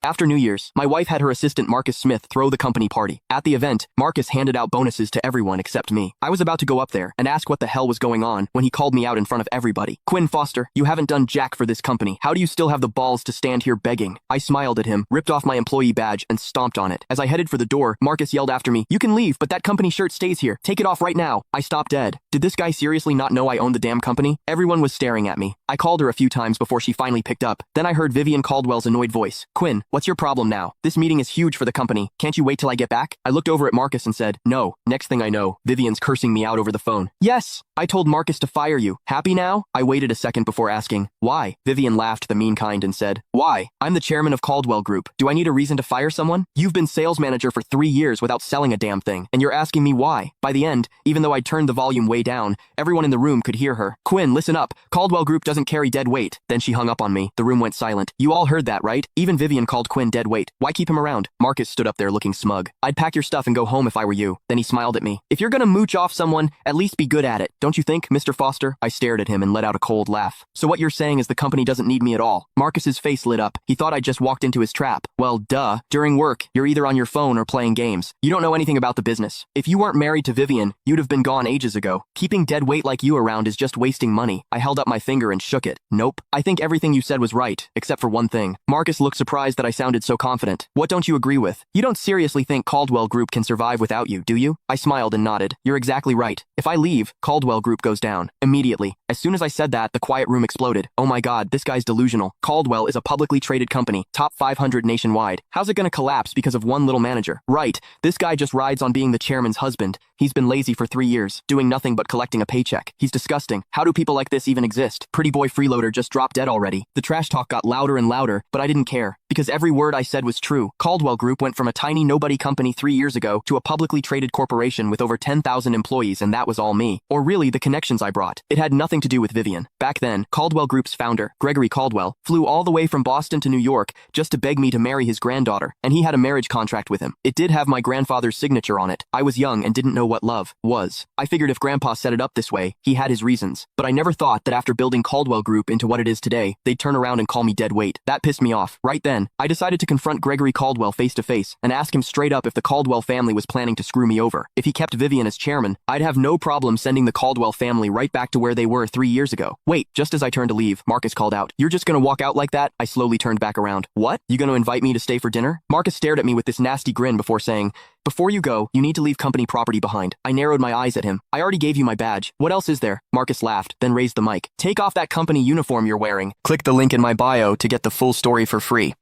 After New Year's, my wife had her assistant Marcus Smith throw the company party. At the event, Marcus handed out bonuses to everyone except me. I was about to go up there and ask what the hell was going on when he called me out in front of everybody. "Quinn Foster, you haven't done jack for this company. How do you still have the balls to stand here begging?" I smiled at him, ripped off my employee badge, and stomped on it. As I headed for the door, Marcus yelled after me, "You can leave, but that company shirt stays here. Take it off right now." I stopped dead. Did this guy seriously not know I owned the damn company? Everyone was staring at me. I called her a few times before she finally picked up. Then I heard Vivian Caldwell's annoyed voice. "Quinn, what's your problem now? This meeting is huge for the company. Can't you wait till I get back?" I looked over at Marcus and said, "No." Next thing I know, Vivian's cursing me out over the phone. "Yes, I told Marcus to fire you. Happy now?" I waited a second before asking, "Why?" Vivian laughed the mean kind and said, "Why? I'm the chairman of Caldwell Group. Do I need a reason to fire someone? You've been sales manager for 3 years without selling a damn thing, and you're asking me why." By the end, even though I turned the volume way down, everyone in the room could hear her. "Quinn, listen up. Caldwell Group doesn't carry dead weight." Then she hung up on me. The room went silent. "You all heard that, right? Even Vivian called Quinn dead weight. Why keep him around?" Marcus stood up there looking smug. "I'd pack your stuff and go home if I were you." Then he smiled at me. "If you're gonna mooch off someone, at least be good at it. Don't you think, Mr. Foster?" I stared at him and let out a cold laugh. "So what you're saying is the company doesn't need me at all?" Marcus's face lit up. He thought I'd just walked into his trap. "Well, duh. During work, you're either on your phone or playing games. You don't know anything about the business. If you weren't married to Vivian, you'd have been gone ages ago. Keeping dead weight like you around is just wasting money." I held up my finger and shook it. "Nope. I think everything you said was right, except for one thing." Marcus looked surprised that I sounded so confident. "What don't you agree with? You don't seriously think Caldwell Group can survive without you, do you?" I smiled and nodded. "You're exactly right. If I leave, Caldwell Group goes down." Immediately. As soon as I said that, the quiet room exploded. "Oh my god, this guy's delusional. Caldwell is a publicly traded company, top 500 nationwide. How's it gonna collapse because of one little manager?" Right. This guy just rides on being the chairman's husband. He's been lazy for 3 years, doing nothing but collecting a paycheck. He's disgusting. How do people like this even exist? Pretty boy freeloader just dropped dead already. The trash talk got louder and louder, but I didn't care, because every word I said was true. Caldwell Group went from a tiny nobody company 3 years ago to a publicly traded corporation with over 10,000 employees, and that was all me. Or really, the connections I brought. It had nothing to do with Vivian. Back then, Caldwell Group's founder, Gregory Caldwell, flew all the way from Boston to New York just to beg me to marry his granddaughter, and he had a marriage contract with him. It did have my grandfather's signature on it. I was young and didn't know what love was. I figured if Grandpa set it up this way, he had his reasons. But I never thought that after building Caldwell Group into what it is today, they'd turn around and call me dead weight. That pissed me off. Right then, I decided to confront Gregory Caldwell face to face and ask him straight up if the Caldwell family was planning to screw me over. If he kept Vivian as chairman, I'd have no problem sending the Caldwell family right back to where they were 3 years ago. Wait, just as I turned to leave, Marcus called out, "You're just gonna walk out like that?" I slowly turned back around. "What? You gonna invite me to stay for dinner?" Marcus stared at me with this nasty grin before saying, "Before you go, you need to leave company property behind." I narrowed my eyes at him. "I already gave you my badge. What else is there?" Marcus laughed, then raised the mic. "Take off that company uniform you're wearing. Click the link in my bio to get the full story for free."